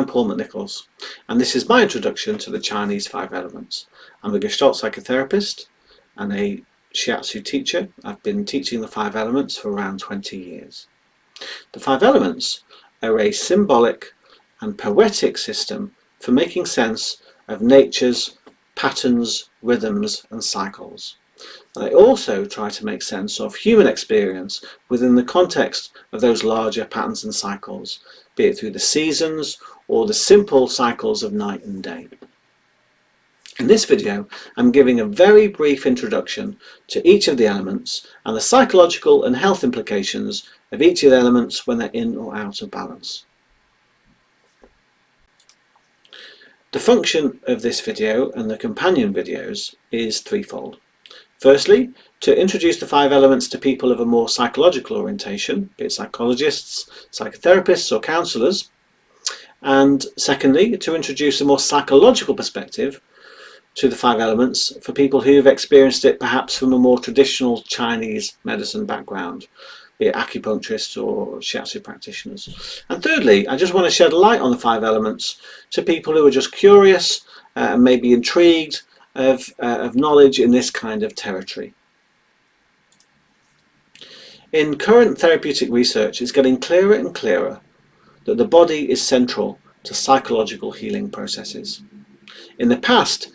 Paul McNicholls, and this is my introduction to the Chinese 5 elements. I'm a Gestalt psychotherapist and a shiatsu teacher. I've been teaching the 5 elements for around 20 years. The 5 elements are a symbolic and poetic system for making sense of nature's patterns, rhythms and cycles. They also try to make sense of human experience within the context of those larger patterns and cycles, be it through the seasons or the simple cycles of night and day. In this video, I'm giving a very brief introduction to each of the elements and the psychological and health implications of each of the elements when they're in or out of balance. The function of this video and the companion videos is threefold. Firstly, to introduce the 5 elements to people of a more psychological orientation, be it psychologists, psychotherapists or counsellors. And secondly, to introduce a more psychological perspective to the 5 elements for people who've experienced it perhaps from a more traditional Chinese medicine background, be it acupuncturists or shiatsu practitioners. And thirdly, I just want to shed light on the 5 elements to people who are just curious and maybe intrigued of knowledge in this kind of territory. In current therapeutic research, it's getting clearer and clearer that the body is central to psychological healing processes. In the past,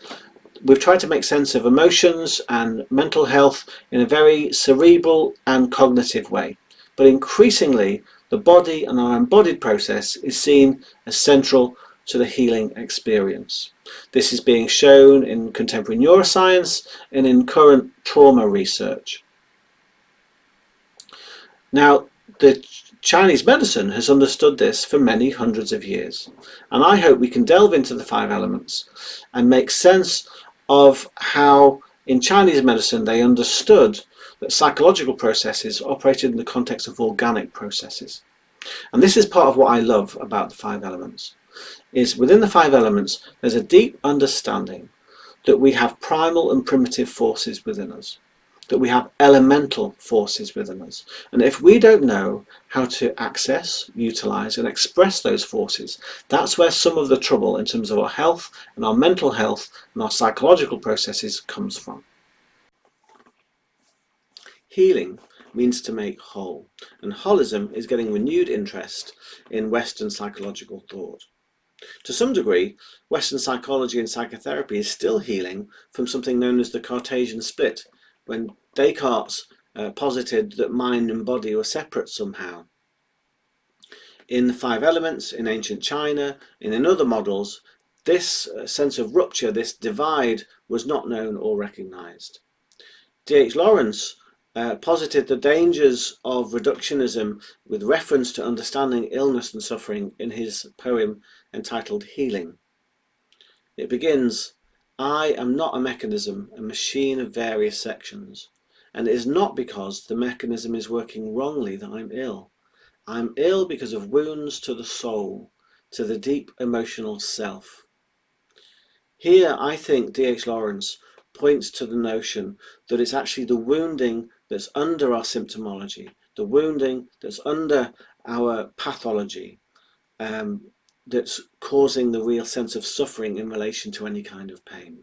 we've tried to make sense of emotions and mental health in a very cerebral and cognitive way, but increasingly the body and our embodied process is seen as central to the healing experience. This is being shown in contemporary neuroscience and in current trauma research. Now, the Chinese medicine has understood this for many hundreds of years, and I hope we can delve into the 5 elements and make sense of how in Chinese medicine they understood that psychological processes operated in the context of organic processes. And this is part of what I love about the 5 elements. Is within the 5 elements there's a deep understanding that we have primal and primitive forces within us, that we have elemental forces within us, and if we don't know how to access, utilize and express those forces, that's where some of the trouble in terms of our health and our mental health and our psychological processes comes from. Healing means to make whole, and holism is getting renewed interest in Western psychological thought. To some degree, Western psychology and psychotherapy is still healing from something known as the Cartesian split, when Descartes posited that mind and body were separate somehow. In the 5 elements, in ancient China, and in other models, this sense of rupture, this divide, was not known or recognized. D.H. Lawrence posited the dangers of reductionism with reference to understanding illness and suffering in his poem entitled Healing. It begins, "I am not a mechanism, a machine of various sections, and it is not because the mechanism is working wrongly that I'm ill. I'm ill because of wounds to the soul, to the deep emotional self." Here I think D.H. Lawrence points to the notion that it's actually the wounding that's under our symptomology, the wounding that's under our pathology, that's causing the real sense of suffering in relation to any kind of pain.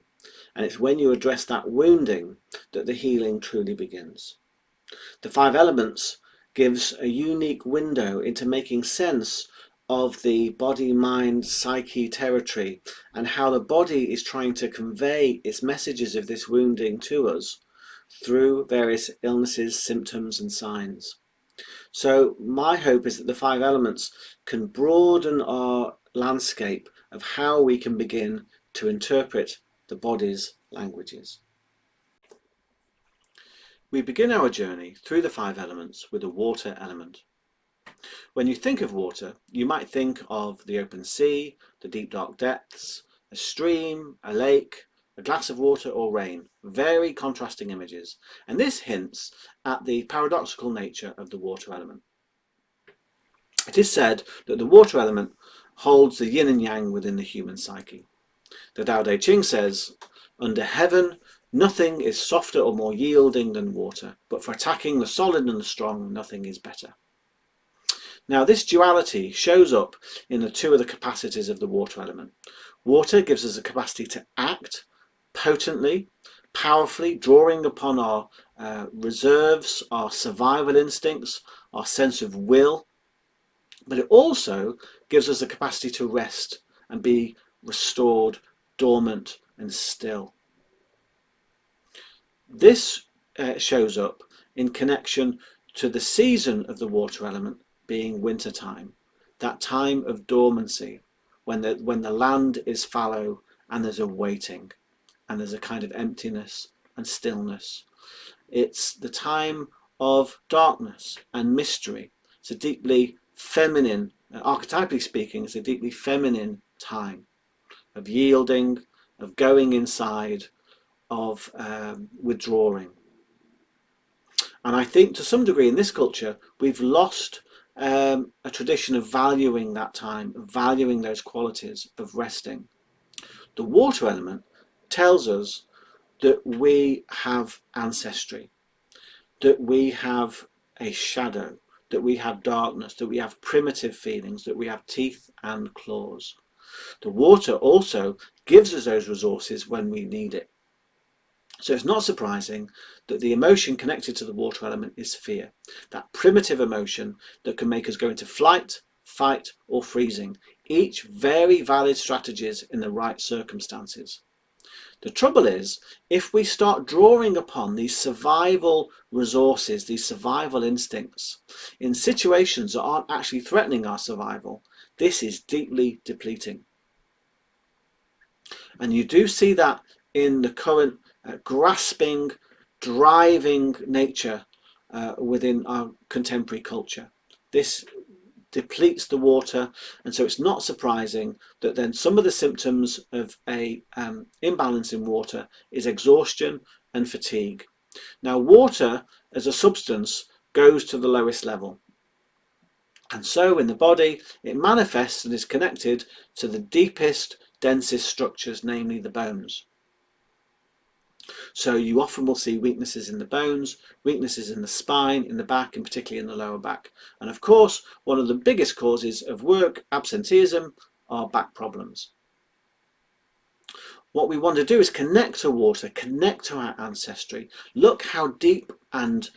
And it's when you address that wounding that the healing truly begins. The 5 elements gives a unique window into making sense of the body, mind, psyche territory and how the body is trying to convey its messages of this wounding to us through various illnesses, symptoms and signs. So my hope is that the 5 elements can broaden our landscape of how we can begin to interpret the body's languages. We begin our journey through the 5 elements with the water element. When you think of water, you might think of the open sea, the deep dark depths, a stream, a lake, a glass of water or rain, very contrasting images, and this hints at the paradoxical nature of the water element. It is said that the water element holds the yin and yang within the human psyche. The Tao Te Ching says, "Under heaven, nothing is softer or more yielding than water, but for attacking the solid and the strong, nothing is better." Now, this duality shows up in the two of the capacities of the water element. Water gives us a capacity to act potently, powerfully, drawing upon our reserves, our survival instincts, our sense of will, but it also gives us the capacity to rest and be restored, dormant and still. This shows up in connection to the season of the water element being winter time, that time of dormancy when the land is fallow and there's a waiting and there's a kind of emptiness and stillness. It's the time of darkness and mystery. It's a deeply feminine, archetypally speaking, it's a deeply feminine time of yielding, of going inside, of withdrawing. And I think to some degree in this culture, we've lost a tradition of valuing that time, of valuing those qualities of resting. The water element tells us that we have ancestry, that we have a shadow, that we have darkness, that we have primitive feelings, that we have teeth and claws. The water also gives us those resources when we need it. So it's not surprising that the emotion connected to the water element is fear, that primitive emotion that can make us go into flight, fight or freezing, each very valid strategies in the right circumstances. The trouble is, if we start drawing upon these survival resources, these survival instincts, in situations that aren't actually threatening our survival, this is deeply depleting. And you do see that in the current grasping, driving nature within our contemporary culture. This depletes the water, and so it's not surprising that then some of the symptoms of a imbalance in water is exhaustion and fatigue. Now, water as a substance goes to the lowest level, and so in the body it manifests and is connected to the deepest, densest structures, namely the bones. So you often will see weaknesses in the bones, weaknesses in the spine, in the back, and particularly in the lower back. And of course, one of the biggest causes of work absenteeism are back problems. What we want to do is connect to water, connect to our ancestry. Look how deep and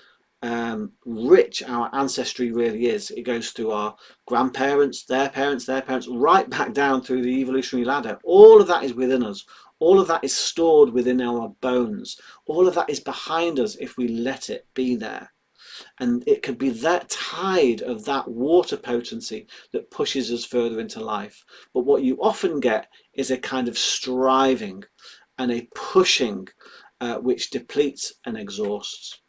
rich our ancestry really is. It goes through our grandparents, their parents, right back down through the evolutionary ladder. All of that is within us. All of that is stored within our bones. All of that is behind us if we let it be there. And it could be that tide of that water potency that pushes us further into life. But what you often get is a kind of striving and a pushing which depletes and exhausts.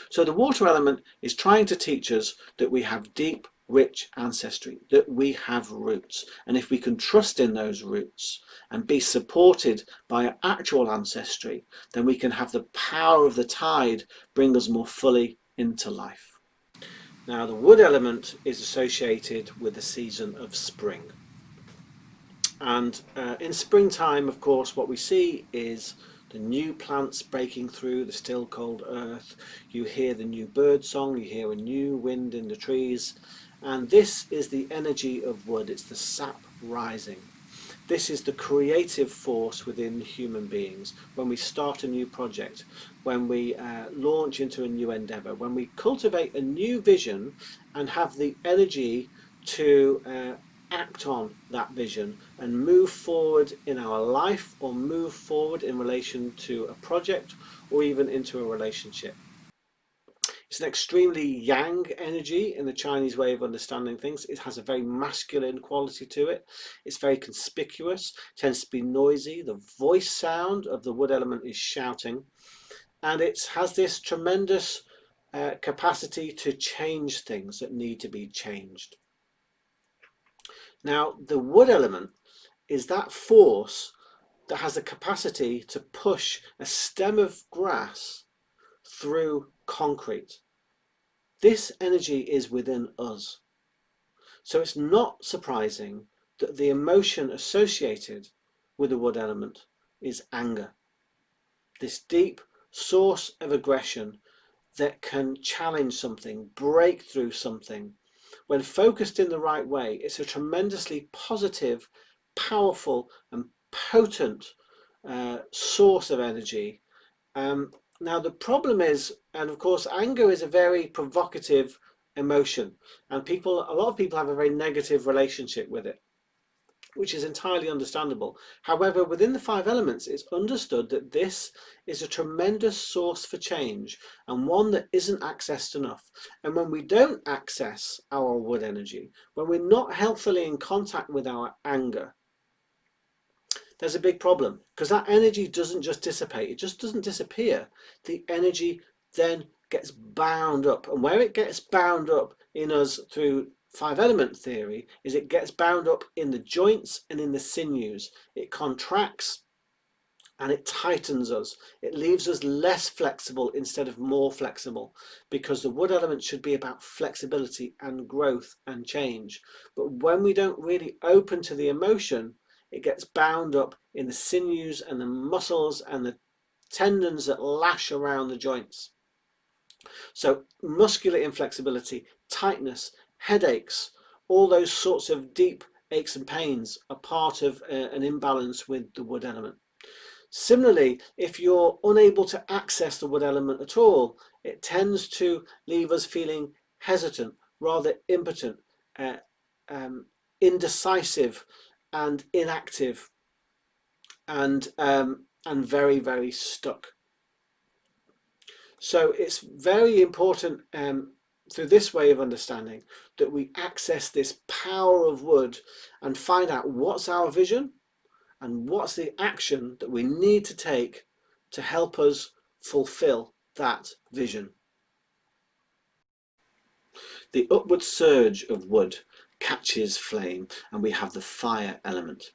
So the water element is trying to teach us that we have deep, rich ancestry, that we have roots. And if we can trust in those roots and be supported by our actual ancestry, then we can have the power of the tide bring us more fully into life. Now, the wood element is associated with the season of spring. And in springtime, of course, what we see is the new plants breaking through the still cold earth. You hear the new bird song, you hear a new wind in the trees, and this is the energy of wood. It's the sap rising. This is the creative force within human beings. When we start a new project, when we launch into a new endeavour, when we cultivate a new vision and have the energy to act on that vision and move forward in our life or move forward in relation to a project or even into a relationship. It's an extremely yang energy in the Chinese way of understanding things. It has a very masculine quality to it. It's very conspicuous, tends to be noisy. The voice sound of the wood element is shouting, and it has this tremendous capacity to change things that need to be changed. Now, the wood element is that force that has the capacity to push a stem of grass through concrete. This energy is within us. So it's not surprising that the emotion associated with the wood element is anger. This deep source of aggression that can challenge something, break through something, when focused in the right way, it's a tremendously positive, powerful and potent source of energy. Now the problem is, and of course anger is a very provocative emotion, and a lot of people have a very negative relationship with it, which is entirely understandable. However, within the 5 elements, it's understood that this is a tremendous source for change and one that isn't accessed enough. And when we don't access our wood energy, when we're not healthily in contact with our anger, there's a big problem, because that energy doesn't just dissipate, it just doesn't disappear. The energy then gets bound up, and where it gets bound up in us through 5 element theory is it gets bound up in the joints and in the sinews. It contracts and it tightens us. It leaves us less flexible instead of more flexible, because the wood element should be about flexibility and growth and change. But when we don't really open to the emotion, it gets bound up in the sinews and the muscles and the tendons that lash around the joints. So muscular inflexibility, tightness, headaches, all those sorts of deep aches and pains are part of an imbalance with the wood element. Similarly, if you're unable to access the wood element at all, it tends to leave us feeling hesitant, rather impotent, indecisive and inactive, and very, very stuck. So it's very important through this way of understanding that we access this power of wood and find out what's our vision and what's the action that we need to take to help us fulfill that vision. The upward surge of wood catches flame, and we have the fire element.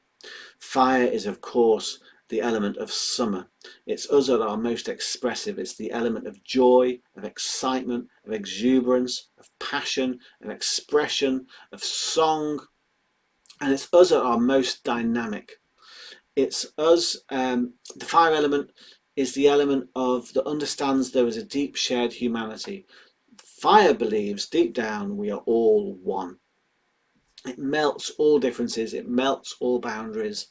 Fire is, of course, the element of summer. It's us at our most expressive. It's the element of joy, of excitement, of exuberance, of passion, of expression, of song, and it's us at our most dynamic. It's us, the fire element is the element that understands there is a deep shared humanity. Fire believes deep down we are all one. It melts all differences, it melts all boundaries.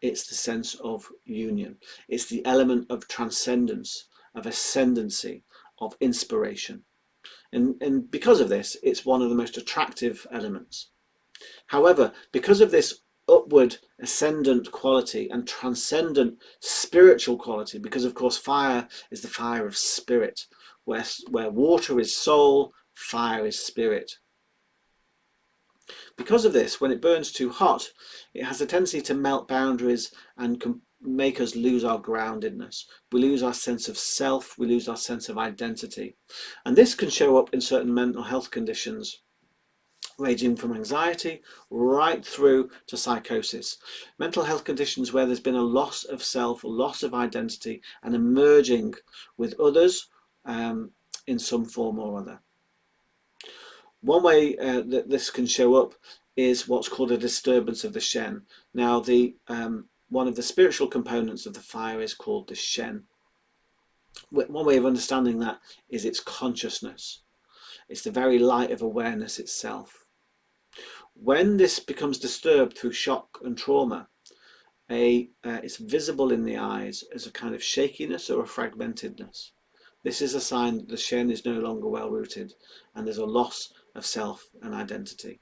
It's the sense of union. It's the element of transcendence, of ascendancy, of inspiration. And because of this, it's one of the most attractive elements. However, because of this upward ascendant quality and transcendent spiritual quality, because of course fire is the fire of spirit, where water is soul, fire is spirit. Because of this, when it burns too hot, it has a tendency to melt boundaries and can make us lose our groundedness. We lose our sense of self, we lose our sense of identity. And this can show up in certain mental health conditions, ranging from anxiety right through to psychosis. Mental health conditions where there's been a loss of self, a loss of identity, and a merging with others in some form or other. One way that this can show up is what's called a disturbance of the Shen. Now, one of the spiritual components of the fire is called the Shen. One way of understanding that is its consciousness. It's the very light of awareness itself. When this becomes disturbed through shock and trauma, it's visible in the eyes as a kind of shakiness or a fragmentedness. This is a sign that the Shen is no longer well rooted and there's a loss of self and identity.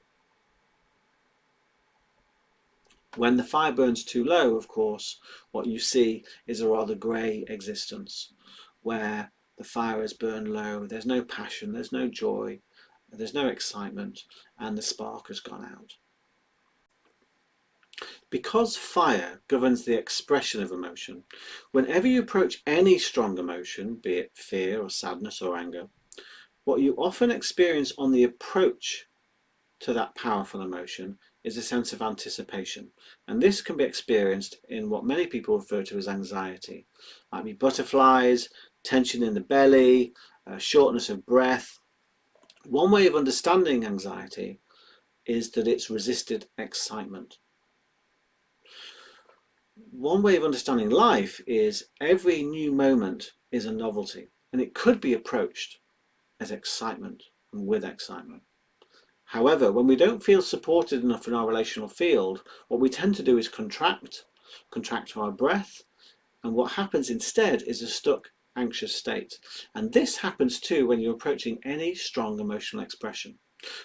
When the fire burns too low, of course, what you see is a rather grey existence where the fire has burned low, there's no passion, there's no joy, there's no excitement, and the spark has gone out. Because fire governs the expression of emotion, whenever you approach any strong emotion, be it fear or sadness or anger, what you often experience on the approach to that powerful emotion is a sense of anticipation. And this can be experienced in what many people refer to as anxiety. It might be butterflies, tension in the belly, shortness of breath. One way of understanding anxiety is that it's resisted excitement. One way of understanding life is every new moment is a novelty, and it could be approached as excitement and with excitement. However, when we don't feel supported enough in our relational field, what we tend to do is contract our breath, and what happens instead is a stuck, anxious state. And this happens too when you're approaching any strong emotional expression.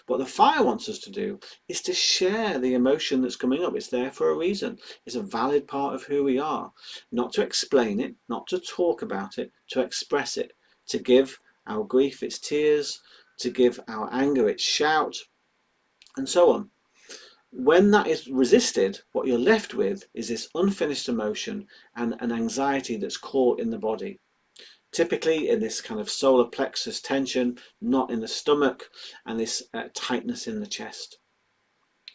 What the fire wants us to do is to share the emotion that's coming up. It's there for a reason. It's a valid part of who we are. Not to explain it, not to talk about it, to express it, to give our grief its tears, to give our anger its shout, and so on. When that is resisted, what you're left with is this unfinished emotion and an anxiety that's caught in the body. Typically in this kind of solar plexus tension, not in the stomach, and this tightness in the chest.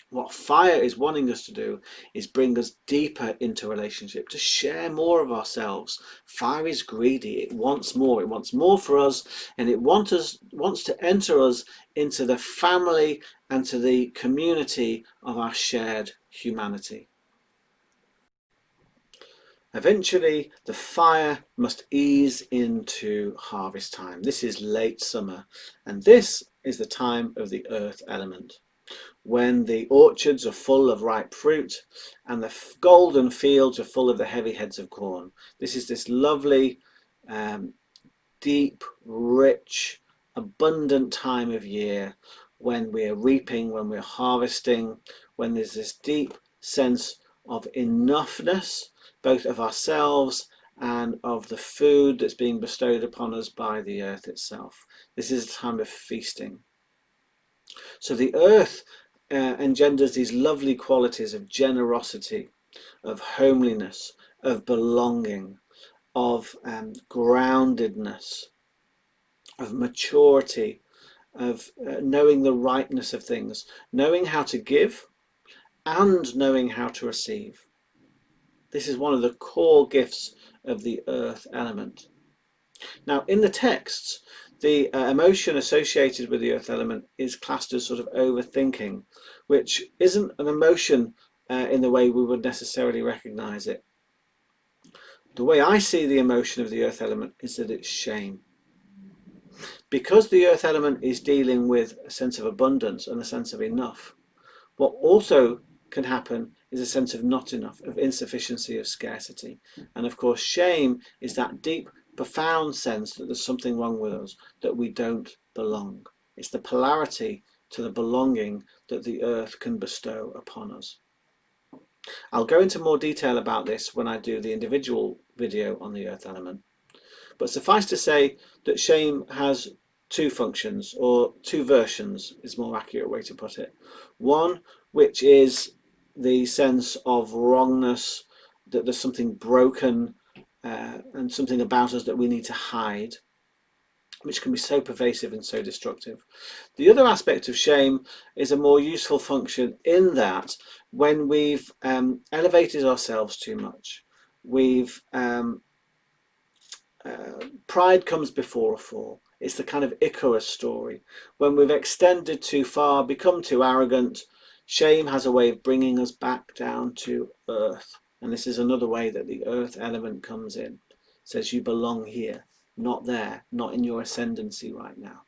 What fire is wanting us to do is bring us deeper into relationship, to share more of ourselves. Fire is greedy. It wants more. It wants more for us, and it wants to enter us into the family and to the community of our shared humanity. Eventually, the fire must ease into harvest time. This is late summer, and this is the time of the earth element, when the orchards are full of ripe fruit and the golden fields are full of the heavy heads of corn. This is this lovely, deep, rich, abundant time of year when we're reaping, when we're harvesting, when there's this deep sense of enoughness, both of ourselves and of the food that's being bestowed upon us by the earth itself. This is a time of feasting. So the earth engenders these lovely qualities of generosity, of homeliness, of belonging, of groundedness, of maturity, of knowing the rightness of things, knowing how to give and knowing how to receive. This is one of the core gifts of the earth element. Now, in the texts, the emotion associated with the earth element is classed as sort of overthinking, which isn't an emotion in the way we would necessarily recognize it. The way I see the emotion of the earth element is that it's shame. Because the earth element is dealing with a sense of abundance and a sense of enough, what also can happen is a sense of not enough, of insufficiency, of scarcity. And of course, shame is that deep, profound sense that there's something wrong with us, that we don't belong. It's the polarity to the belonging that the earth can bestow upon us. I'll go into more detail about this when I do the individual video on the earth element. But suffice to say that shame has two functions, or two versions is a more accurate way to put it. One, which is the sense of wrongness, that there's something broken and something about us that we need to hide, which can be so pervasive and so destructive. The other aspect of shame is a more useful function in that when we've elevated ourselves too much, we've pride comes before a fall. It's the kind of Icarus story. When we've extended too far, become too arrogant, shame has a way of bringing us back down to earth. And this is another way that the earth element comes in. It says you belong here, not there, not in your ascendancy right now.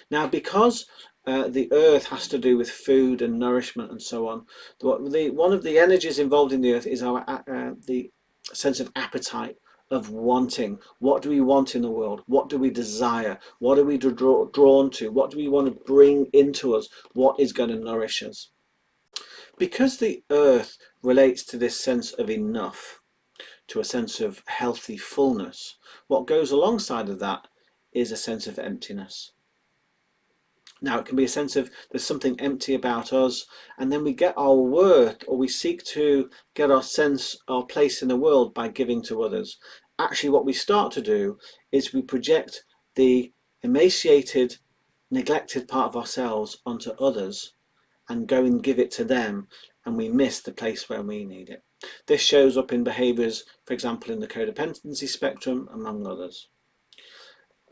Now, because the earth has to do with food and nourishment and so on, one of the energies involved in the earth is the sense of appetite, of wanting. What do we want in the world? What do we desire? What are we drawn to? What do we want to bring into us? What is going to nourish us? Because the earth relates to this sense of enough, to a sense of healthy fullness, what goes alongside of that is a sense of emptiness. Now, it can be a sense of there's something empty about us, and then we get our worth, or we seek to get our sense, our place in the world by giving to others. Actually, what we start to do is we project the emaciated, neglected part of ourselves onto others and go and give it to them, and we miss the place where we need it. This shows up in behaviours, for example, in the codependency spectrum, among others.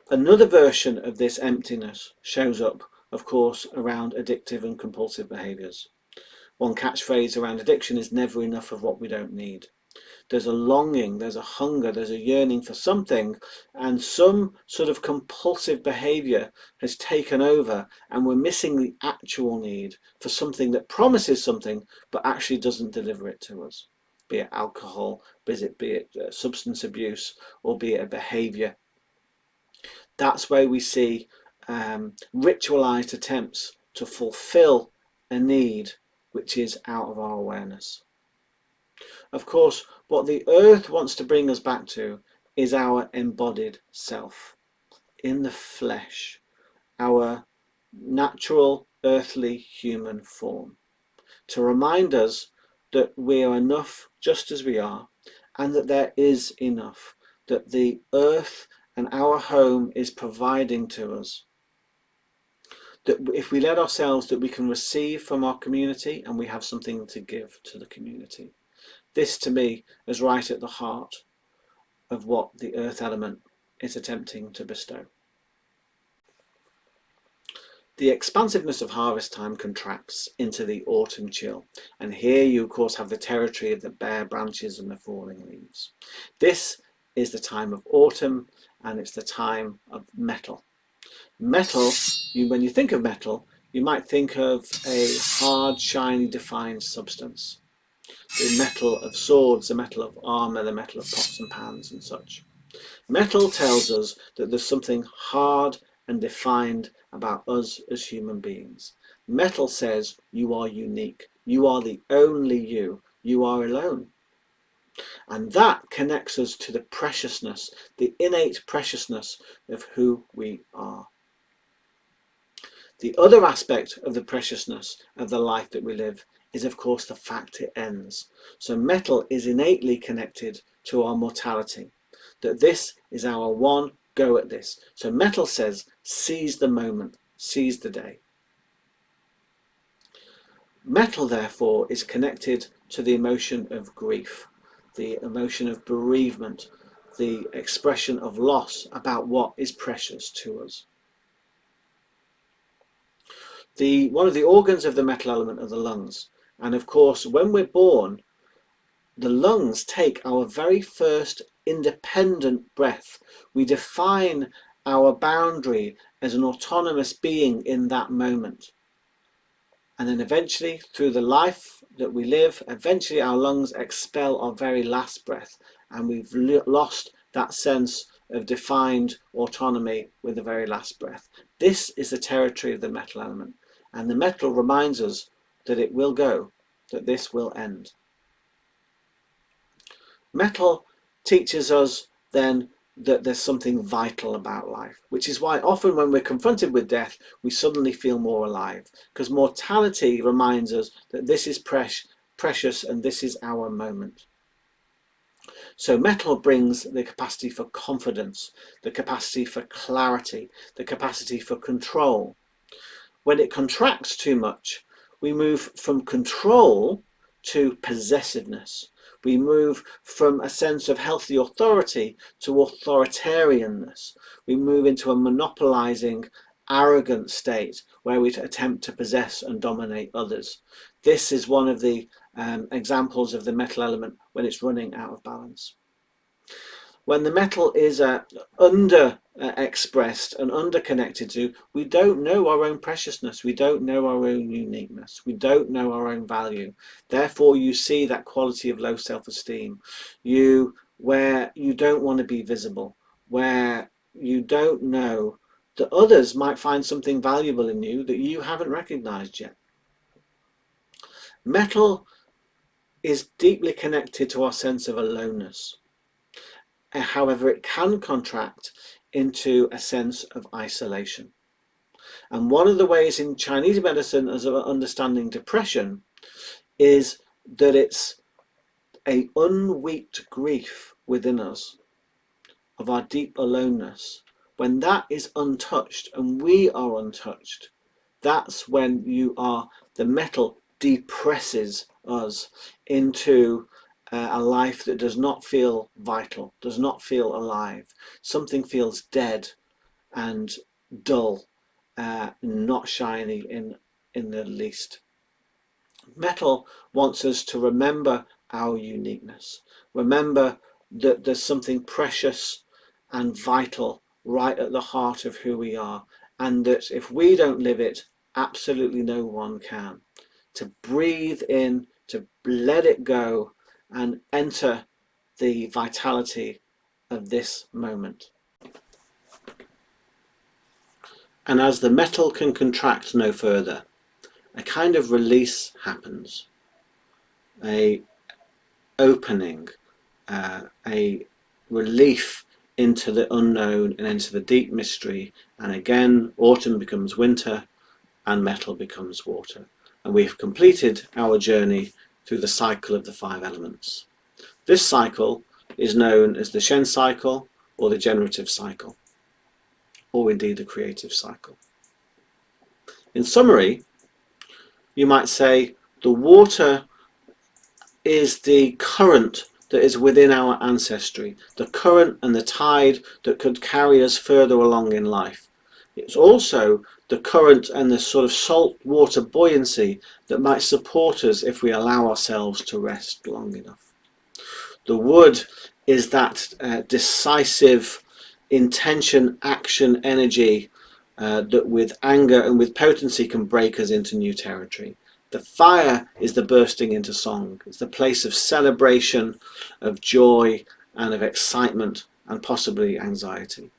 Another version of this emptiness shows up, of course, around addictive and compulsive behaviours. One catchphrase around addiction is never enough of what we don't need. There's a longing, there's a hunger, there's a yearning for something, and some sort of compulsive behaviour has taken over, and we're missing the actual need for something that promises something but actually doesn't deliver it to us, be it alcohol, be it substance abuse, or be it a behaviour. That's where we see ritualised attempts to fulfil a need which is out of our awareness. Of course, what the earth wants to bring us back to is our embodied self, in the flesh, our natural earthly human form, to remind us that we are enough just as we are, and that there is enough, that the earth and our home is providing to us, that if we let ourselves, that we can receive from our community and we have something to give to the community. This to me is right at the heart of what the earth element is attempting to bestow. The expansiveness of harvest time contracts into the autumn chill, and here you of course have the territory of the bare branches and the falling leaves. This is the time of autumn, and it's the time of metal. Metal, when you think of metal, you might think of a hard, shiny, defined substance. The metal of swords, the metal of armour, the metal of pots and pans and such. Metal tells us that there's something hard and defined about us as human beings. Metal says you are unique, you are the only you, you are alone. And that connects us to the preciousness, the innate preciousness of who we are. The other aspect of the preciousness of the life that we live is of course the fact it ends. So metal is innately connected to our mortality, that this is our one go at this. So metal says seize the moment, seize the day. Metal therefore is connected to the emotion of grief, the emotion of bereavement, the expression of loss about what is precious to us. One of the organs of the metal element are the lungs. And of course, when we're born, the lungs take our very first independent breath. We define our boundary as an autonomous being in that moment. And then eventually, through the life that we live, eventually our lungs expel our very last breath. And we've lost that sense of defined autonomy with the very last breath. This is the territory of the metal element. And the metal reminds us that it will go, that this will end. Metal teaches us then that there's something vital about life, which is why often when we're confronted with death, we suddenly feel more alive, because mortality reminds us that this is precious and this is our moment. So metal brings the capacity for confidence, the capacity for clarity, the capacity for control. When it contracts too much, we move from control to possessiveness. We move from a sense of healthy authority to authoritarianness. We move into a monopolizing, arrogant state where we attempt to possess and dominate others. This is one of the examples of the metal element when it's running out of balance. When the metal is under expressed and under connected to, we don't know our own preciousness, we don't know our own uniqueness, we don't know our own value. Therefore you see that quality of low self-esteem, where you don't want to be visible, where you don't know that others might find something valuable in you that you haven't recognized yet. Metal is deeply connected to our sense of aloneness. However, it can contract into a sense of isolation. And one of the ways in Chinese medicine as of understanding depression is that it's an unwept grief within us of our deep aloneness. When that is untouched and we are untouched, that's when the metal depresses us into a life that does not feel vital, does not feel alive. Something feels dead and dull, not shiny in the least. Metal wants us to remember our uniqueness. Remember that there's something precious and vital right at the heart of who we are, and that if we don't live it, absolutely no one can. To breathe in, to let it go, and enter the vitality of this moment. And as the metal can contract no further, a kind of release happens, a opening, a relief into the unknown and into the deep mystery. And again, autumn becomes winter and metal becomes water. And we've completed our journey through the cycle of the 5 elements. This cycle is known as the Shen cycle, or the generative cycle, or indeed the creative cycle. In summary, you might say the water is the current that is within our ancestry, the current and the tide that could carry us further along in life. It's also the current and the sort of salt water buoyancy that might support us if we allow ourselves to rest long enough. The wood is that decisive intention, action, energy that with anger and with potency can break us into new territory. The fire is the bursting into song. It's the place of celebration, of joy, and of excitement, and possibly anxiety.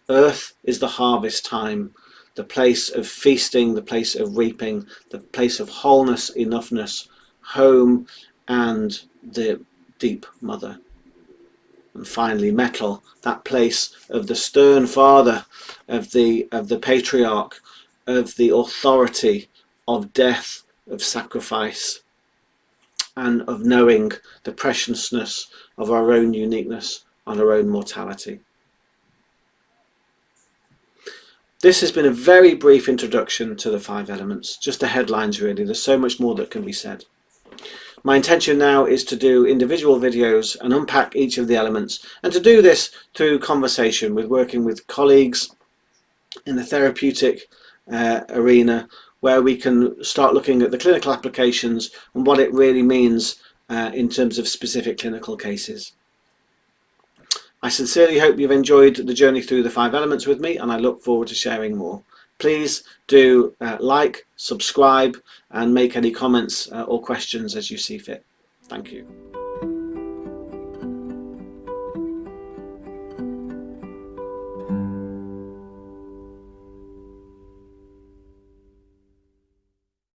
Earth is the harvest time, the place of feasting, the place of reaping, the place of wholeness, enoughness, home, and the deep mother. And finally, metal, that place of the stern father, of the patriarch, of the authority, of death, of sacrifice, and of knowing the preciousness of our own uniqueness and our own mortality. This has been a very brief introduction to the 5 elements, just the headlines really. There's so much more that can be said. My intention now is to do individual videos and unpack each of the elements, and to do this through conversation, with working with colleagues in the therapeutic arena, where we can start looking at the clinical applications and what it really means in terms of specific clinical cases. I sincerely hope you've enjoyed the journey through the 5 elements with me, and I look forward to sharing more. Please do like, subscribe, and make any comments or questions as you see fit. Thank you.